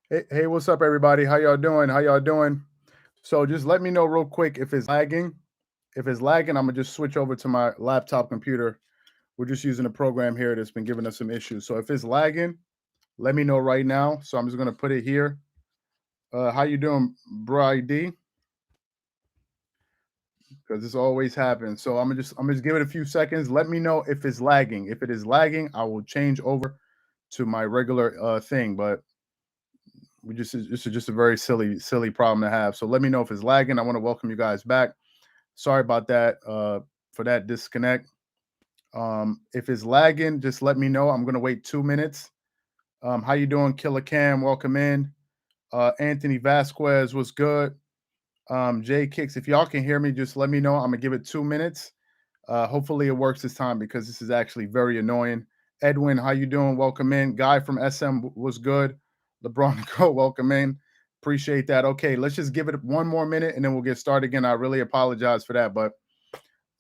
Hey, what's up, everybody? How y'all doing? How y'all doing? So just let me know real quick if it's lagging. If it's lagging, I'm gonna just switch over to my laptop computer. We're just using a program here that's been giving us some issues. So if it's lagging, let me know right now. So I'm just gonna put it here. How you doing, Brady? Because this always happens. So I'm just give it a few seconds. Let me know if it's lagging. If it is lagging, I will change over to my regular thing. But we just this is just a very silly problem to have. So let me know if it's lagging. I want to welcome you guys back. Sorry about that for that disconnect. If it's lagging, just let me know. I'm gonna wait 2 minutes. How you doing, Killer Cam? Welcome in. Anthony Vasquez was good. Jay Kicks, if y'all can hear me, just let me know. I'm gonna give it 2 minutes. Hopefully it works this time because this is actually very annoying. Edwin, how you doing? Welcome in. Guy from SM was good. LeBron Go, welcome in. Appreciate that. Okay, let's just give it 1 more minute and then we'll get started again. I really apologize for that, but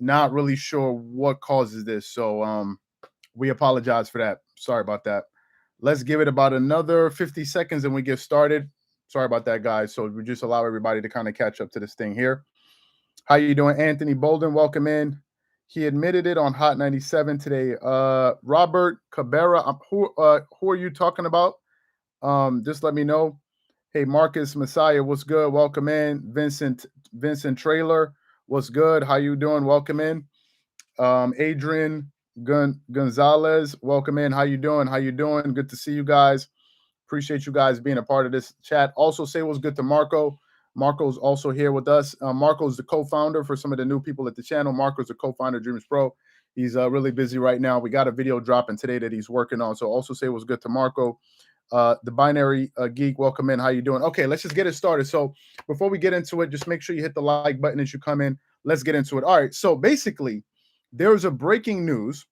not really sure what causes this. So we apologize for that. Sorry about that. Let's give it about another 50 seconds and we get started. Sorry about that, guys. So we just allow everybody to kind of catch up to this thing here. How you doing, Anthony Bolden? Welcome in. He admitted it on Hot 97 today. Robert Cabrera, who are you talking about? Just let me know. Hey, Marcus Messiah, what's good? Welcome in. Vincent Trailer, what's good? How you doing? Welcome in. Adrian Gonzalez, welcome in. How you doing? How you doing? Good to see you guys. Appreciate you guys being a part of this chat. Also, say what's good to Marco. Marco's also here with us. Marco's the co-founder for some of the new people at the channel. Marco's the co-founder of Dreamerspro. He's really busy right now. We got a video dropping today that he's working on. So also say what's good to Marco. The binary geek, welcome in. How you doing? Okay, let's just get it started. So before we get into it, just make sure you hit the like button as you come in. Let's get into it. All right. So basically, there's a breaking news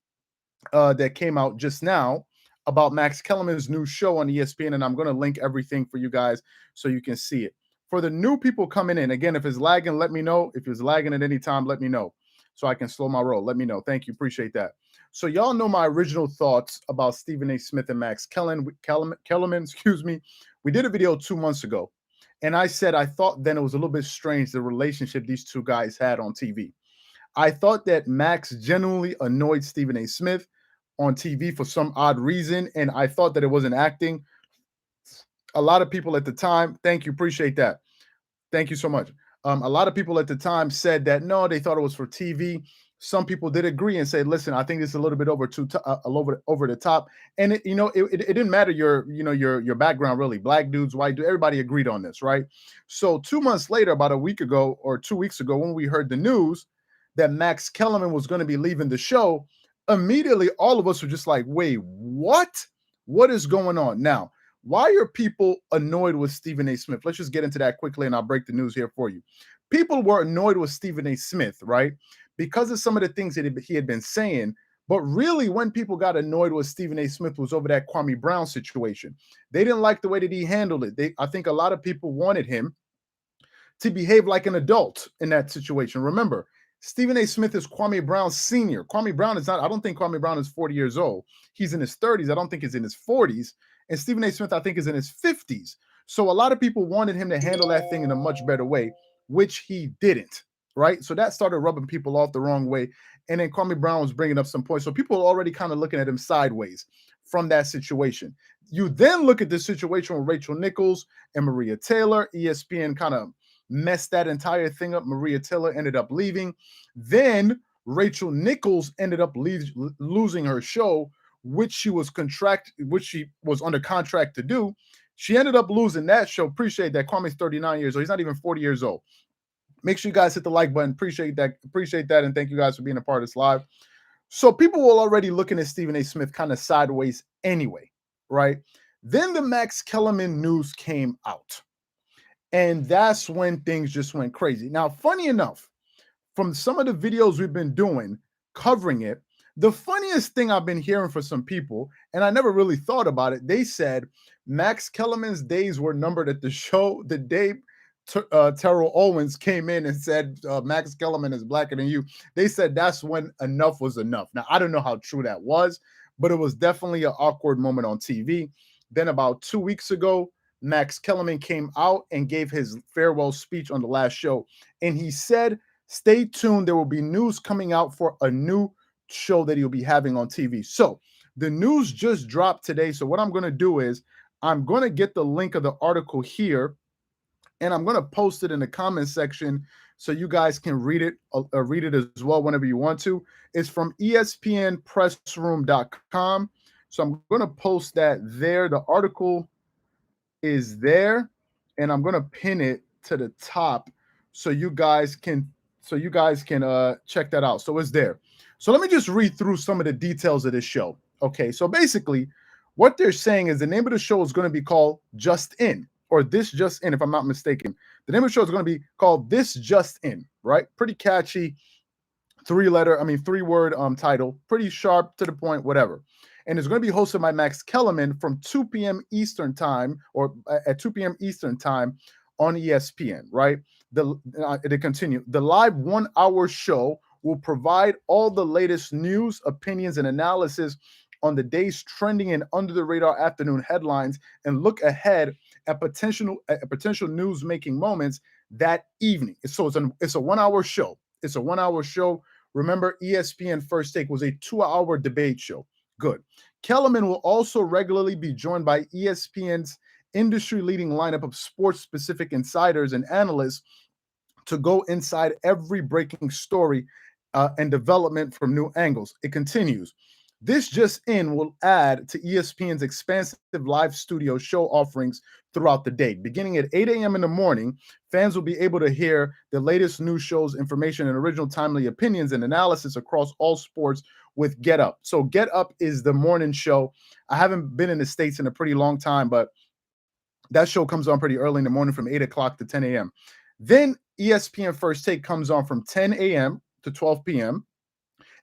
that came out just now about Max Kellerman's new show on ESPN, and I'm going to link everything for you guys so you can see it. For the new people coming in, again, if it's lagging, let me know. If it's lagging at any time, let me know so I can slow my roll. Let me know. Thank you. Appreciate that. So y'all know my original thoughts about Stephen A. Smith and Max Kellerman. Excuse me. We did a video 2 months ago, and I said I thought then it was a little bit strange the relationship these two guys had on TV. I thought that Max genuinely annoyed Stephen A. Smith on TV for some odd reason, and I thought that it wasn't acting. A lot of people at the time, thank you, appreciate that. Thank you so much. A lot of people at the time said that no, they thought it was for TV. Some people did agree and said, "Listen, I think this is a little bit over the top." And it didn't matter your background really. Black dudes, white dudes, everybody agreed on this, right? So 2 months later, about a week ago or 2 weeks ago, when we heard the news that Max Kellerman was going to be leaving the show, immediately all of us were just like, "Wait, what? What is going on now?" Why are people annoyed with Stephen A. Smith? Let's just get into that quickly and I'll break the news here for you. People were annoyed with Stephen A. Smith, right? Because of some of the things that he had been saying. But really, when people got annoyed with Stephen A. Smith was over that Kwame Brown situation. They didn't like the way that he handled it. I think a lot of people wanted him to behave like an adult in that situation. Remember, Stephen A. Smith is Kwame Brown's senior. Kwame Brown is not, I don't think Kwame Brown is 40 years old. He's in his 30s. I don't think he's in his 40s. And Stephen A. Smith, I think, is in his 50s. So a lot of people wanted him to handle that thing in a much better way, which he didn't, right? So that started rubbing people off the wrong way. And then Kwame Brown was bringing up some points. So people are already kind of looking at him sideways from that situation. You then look at the situation with Rachel Nichols and Maria Taylor. ESPN kind of messed that entire thing up. Maria Taylor ended up leaving. Then Rachel Nichols ended up losing her show, which she was under contract to do. She ended up losing that show. Appreciate that. Kwame's 39 years old. He's not even 40 years old. Make sure you guys hit the like button. Appreciate that. Appreciate that. And thank you guys for being a part of this live. So people were already looking at Stephen A. Smith kind of sideways anyway, right? Then the Max Kellerman news came out. And that's when things just went crazy. Now, funny enough, from some of the videos we've been doing covering it, the funniest thing I've been hearing from some people, and I never really thought about it, they said Max Kellerman's days were numbered at the show the day Terrell Owens came in and said Max Kellerman is blacker than you. They said that's when enough was enough. Now, I don't know how true that was, but it was definitely an awkward moment on TV. Then about 2 weeks ago, Max Kellerman came out and gave his farewell speech on the last show. And he said, stay tuned. There will be news coming out for a new show that he'll be having on TV. So the news just dropped today. So what I'm going to do is I'm going to get the link of the article here and I'm going to post it in the comment section so you guys can read it as well whenever you want to. It's from espnpressroom.com. So I'm going to post that there. The article is there, and I'm going to pin it to the top so you guys can check that out. So it's there. So let me just read through some of the details of this show. Okay, so basically what they're saying is the name of the show is going to be called Just In, or This Just In, if I'm not mistaken. The name of the show is going to be called This Just In, right? Pretty catchy, three-word title, pretty sharp, to the point, whatever. And it's going to be hosted by Max Kellerman from 2 p.m. Eastern time, or at 2 p.m. Eastern time on ESPN, right? To continue, the live 1-hour show will provide all the latest news, opinions, and analysis on the day's trending and under-the-radar afternoon headlines, and look ahead at potential news-making moments that evening. So it's a 1-hour show. It's a 1-hour show. Remember, ESPN First Take was a 2-hour debate show. Good. Kellerman will also regularly be joined by ESPN's industry-leading lineup of sports-specific insiders and analysts to go inside every breaking story and development from new angles. It continues. This Just In will add to ESPN's expansive live studio show offerings throughout the day. Beginning at 8 a.m. in the morning, fans will be able to hear the latest news shows, information, and original timely opinions and analysis across all sports with Get Up. So Get Up is the morning show. I haven't been in the States in a pretty long time, but that show comes on pretty early in the morning from 8 o'clock to 10 a.m. Then ESPN First Take comes on from 10 a.m. to 12 p.m.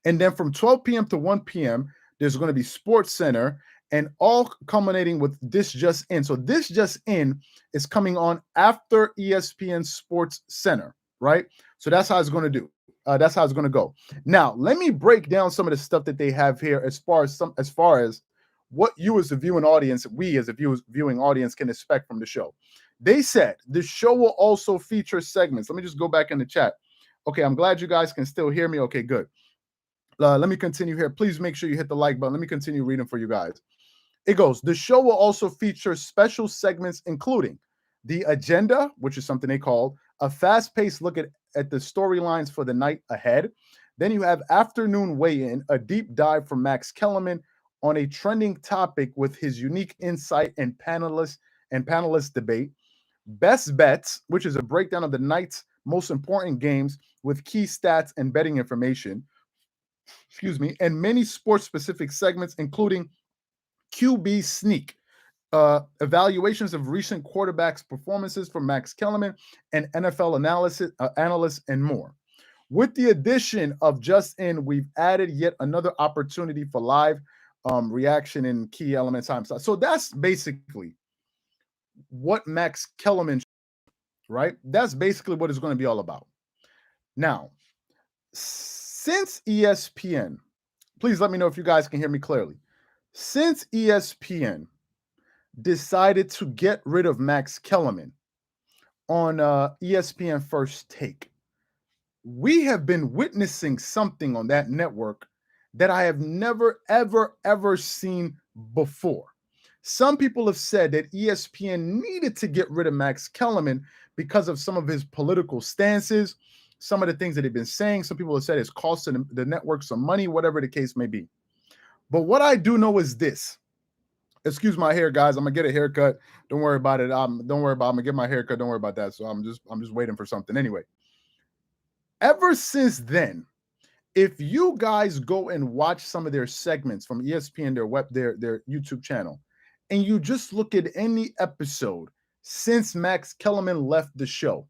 And then from 12 p.m. to 1 p.m., there's going to be Sports Center, and all culminating with This Just In. So This Just In is coming on after ESPN Sports Center, right? So that's how it's going to do. That's how it's going to go. Now, let me break down some of the stuff that they have here as far as what you as the viewing audience, we as a viewing audience can expect from the show. They said the show will also feature segments. Let me just go back in the chat. Okay, I'm glad you guys can still hear me. Okay, good. Let me continue here. Please make sure you hit the like button. Let me continue reading for you guys. It goes, the show will also feature special segments, including the agenda, which is something they call a fast-paced look at the storylines for the night ahead. Then you have afternoon weigh-in, a deep dive from Max Kellerman on a trending topic with his unique insight and panelist debate. Best Bets, which is a breakdown of the night's most important games with key stats and betting information. And many sports-specific segments, including QB Sneak, evaluations of recent quarterbacks' performances from Max Kellerman, and NFL analysts, and more. With the addition of Just In, we've added yet another opportunity for live reaction in key element time slots. So that's basically what Max Kellerman, right? That's basically what it's going to be all about. Now, since ESPN, please let me know if you guys can hear me clearly. Since ESPN decided to get rid of Max Kellerman on ESPN First Take, we have been witnessing something on that network that I have never, ever, ever seen before. Some people have said that ESPN needed to get rid of Max Kellerman because of some of his political stances, some of the things that he'd been saying. Some people have said it's costing the network some money, whatever the case may be. But what I do know is this. Excuse my hair, guys. I'm gonna get a haircut. Don't worry about it. I'm gonna get my haircut. Don't worry about that. So I'm just waiting for something. Anyway, ever since then, if you guys go and watch some of their segments from ESPN, their YouTube channel, and you just look at any episode since Max Kellerman left the show,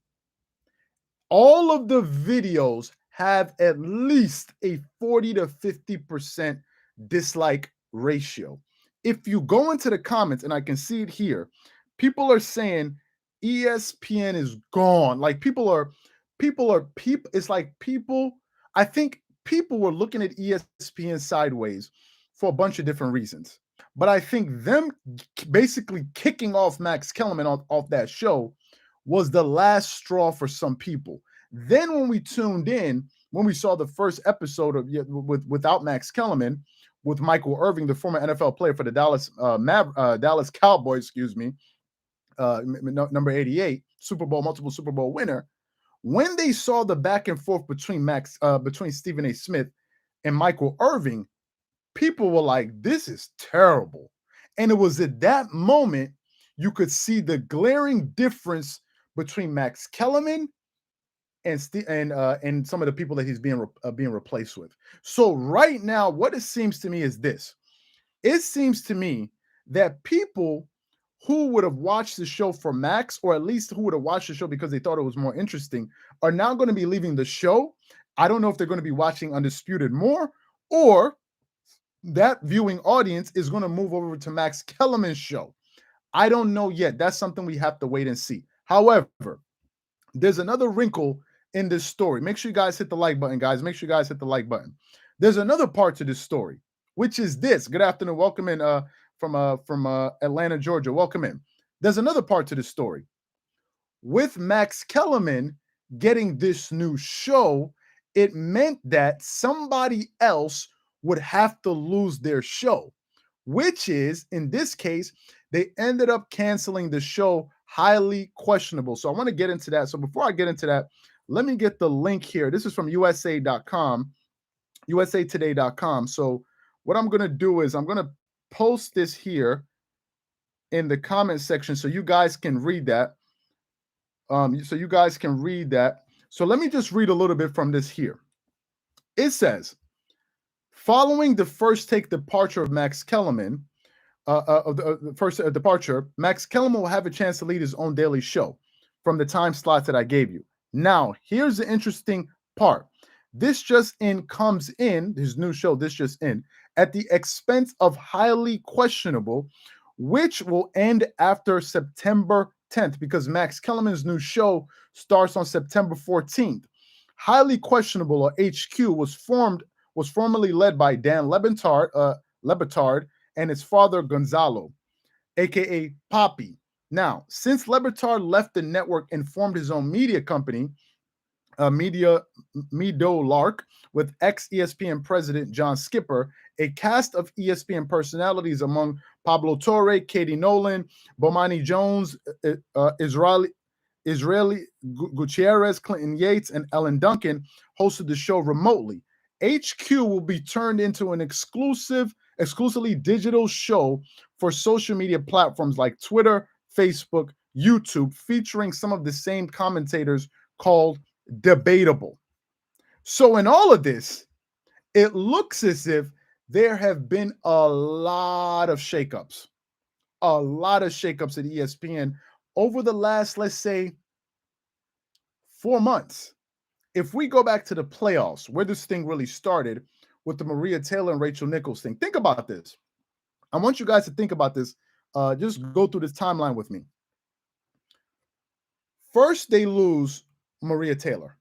all of the videos have at least a 40 to 50% dislike ratio. If you go into the comments, and I can see it here, people are saying ESPN is gone. Like it's like I think people were looking at ESPN sideways for a bunch of different reasons. But I think them basically kicking off Max Kellerman off that show was the last straw for some people. Then when we tuned in, when we saw the first episode of without Max Kellerman, with Michael Irving, the former NFL player for the Dallas Cowboys, excuse me, number 88, multiple Super Bowl winner. When they saw the back and forth between Stephen A. Smith and Michael Irving, people were like, "This is terrible." And it was at that moment you could see the glaring difference between Max Kellerman and some of the people that he's being replaced with. So right now, what it seems to me is this: it seems to me that people who would have watched the show for Max, or at least who would have watched the show because they thought it was more interesting, are now going to be leaving the show. I don't know if they're going to be watching Undisputed more, or that viewing audience is going to move over to Max Kellerman's show. I don't know yet. That's something we have to wait and see. However, there's another wrinkle in this story. Make sure you guys hit the like button, guys. Make sure you guys hit the like button. There's another part to this story, which is this. Good afternoon. Welcome in from Atlanta, Georgia. Welcome in. There's another part to this story. With Max Kellerman getting this new show, it meant that somebody else would have to lose their show, which is, in this case, they ended up canceling the show. Highly questionable. So I want to get into that. So before I get into that, let me get the link here. This is from USA.com, usatoday.com. So what I'm going to do is I'm going to post this here in the comment section so you guys can read that. So let me just read a little bit from this here. It says, following the first take departure of Max Kellerman, the first departure, Max Kellerman will have a chance to lead his own daily show from the time slots that I gave you. Now, here's the interesting part. This Just In comes in, his new show, This Just In, at the expense of Highly Questionable, which will end after September 10th, because Max Kellerman's new show starts on September 14th. Highly Questionable, or HQ, was formerly led by Dan Lebitard and his father Gonzalo, aka Poppy. Now, since Lebitard left the network and formed his own media company, Meadow Lark, with ex-ESPN president John Skipper, a cast of ESPN personalities among Pablo Torre, Katie Nolan, Bomani Jones, Israeli Gutierrez, Clinton Yates, and Ellen Duncan hosted the show remotely. HQ will be turned into an exclusively digital show for social media platforms like Twitter, Facebook, YouTube, featuring some of the same commentators, called Debatable. So in all of this, it looks as if there have been a lot of shakeups at ESPN over the last, let's say, 4 months. If we go back to the playoffs, where this thing really started with the Maria Taylor and Rachel Nichols thing, think about this. I want you guys to think about this. Just go through this timeline with me. First, they lose Maria Taylor.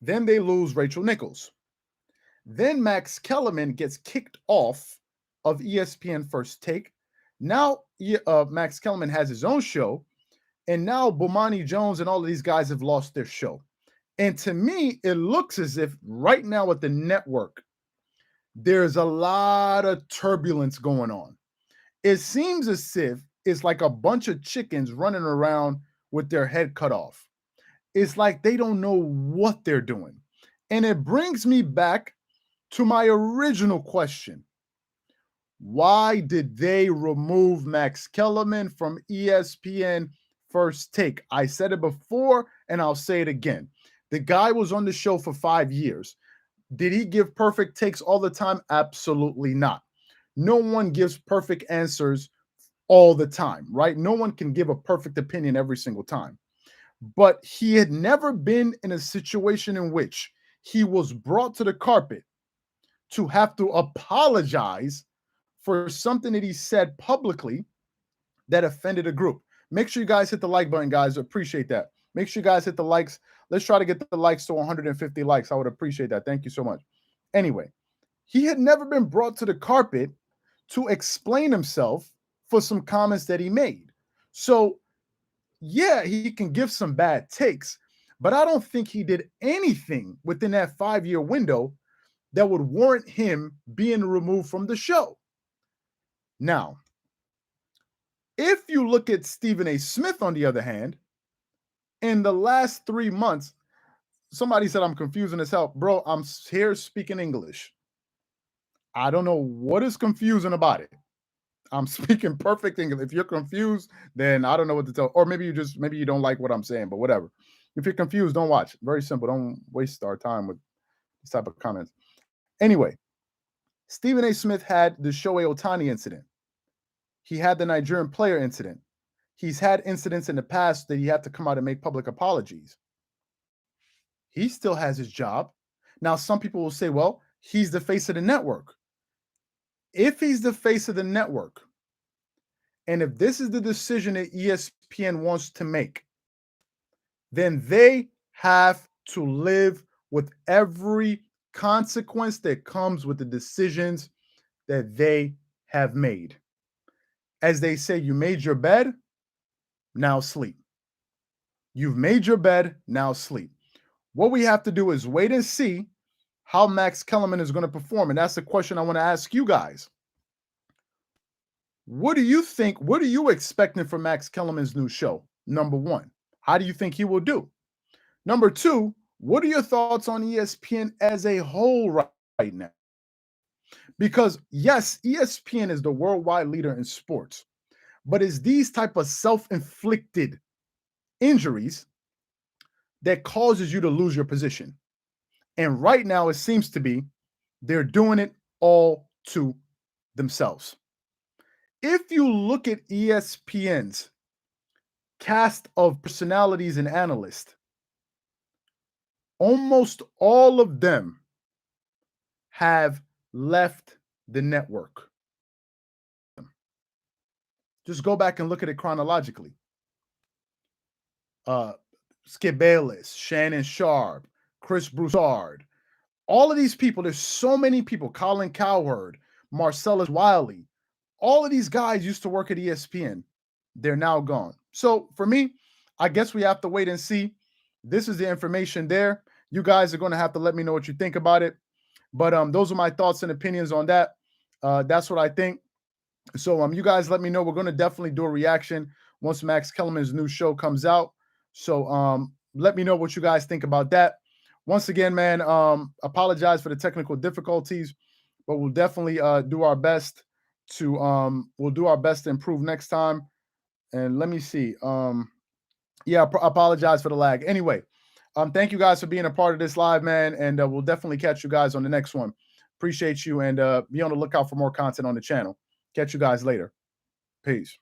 Then they lose Rachel Nichols. Then Max Kellerman gets kicked off of ESPN First Take. Now Max Kellerman has his own show. And now Bomani Jones and all of these guys have lost their show. And to me, it looks as if right now at the network, there's a lot of turbulence going on. It seems as if it's like a bunch of chickens running around with their head cut off. It's like they don't know what they're doing. And it brings me back to my original question. Why did they remove Max Kellerman from ESPN First Take? I said it before, and I'll say it again. The guy was on the show for 5 years. Did he give perfect takes all the time? Absolutely not. No one gives perfect answers all the time, right? No one can give a perfect opinion every single time. But he had never been in a situation in which he was brought to the carpet to have to apologize for something that he said publicly that offended a group. Make sure you guys hit the like button, guys. I appreciate that. Make sure you guys hit the likes. Let's try to get the likes to 150 likes. I would appreciate that. Thank you so much. Anyway, he had never been brought to the carpet to explain himself for some comments that he made. So, yeah, he can give some bad takes, but I don't think he did anything within that 5-year window that would warrant him being removed from the show. Now, if you look at Stephen A. Smith, on the other hand, in the last 3 months, somebody said I'm confusing as hell. Bro, I'm here speaking English. I don't know what is confusing about it. I'm speaking perfect English. If you're confused, then I don't know what to tell. Or maybe you don't like what I'm saying, but whatever. If you're confused, don't watch. Very simple. Don't waste our time with this type of comments. Anyway, Stephen A. Smith had the Shohei Ohtani incident. He had the Nigerian player incident. He's had incidents in the past that he had to come out and make public apologies. He still has his job. Now, some people will say, well, he's the face of the network. If he's the face of the network, and if this is the decision that ESPN wants to make, then they have to live with every consequence that comes with the decisions that they have made. As they say, you made your bed, now sleep. You've made your bed, now sleep. What we have to do is wait and see how Max Kellerman is going to perform. And that's the question I want to ask you guys. What do you think? What are you expecting from Max Kellerman's new show? Number one, how do you think he will do? Number two, what are your thoughts on ESPN as a whole right now? Because yes, ESPN is the worldwide leader in sports, but it's these type of self-inflicted injuries that causes you to lose your position. And right now, it seems to be they're doing it all to themselves. If you look at ESPN's cast of personalities and analysts, almost all of them have left the network. Just go back and look at it chronologically. Skip Bayless, Shannon Sharp, Chris Broussard, all of these people, there's so many people, Colin Cowherd, Marcellus Wiley, all of these guys used to work at ESPN. They're now gone. So for me, I guess we have to wait and see. This is the information there. You guys are going to have to let me know what you think about it. But those are my thoughts and opinions on that. That's what I think. So you guys let me know. We're going to definitely do a reaction once Max Kellerman's new show comes out. So let me know what you guys think about that. Once again, man, apologize for the technical difficulties, but we'll definitely do our best to improve next time. And let me see. Apologize for the lag. Anyway, thank you guys for being a part of this live, man, and we'll definitely catch you guys on the next one. Appreciate you, and be on the lookout for more content on the channel. Catch you guys later. Peace.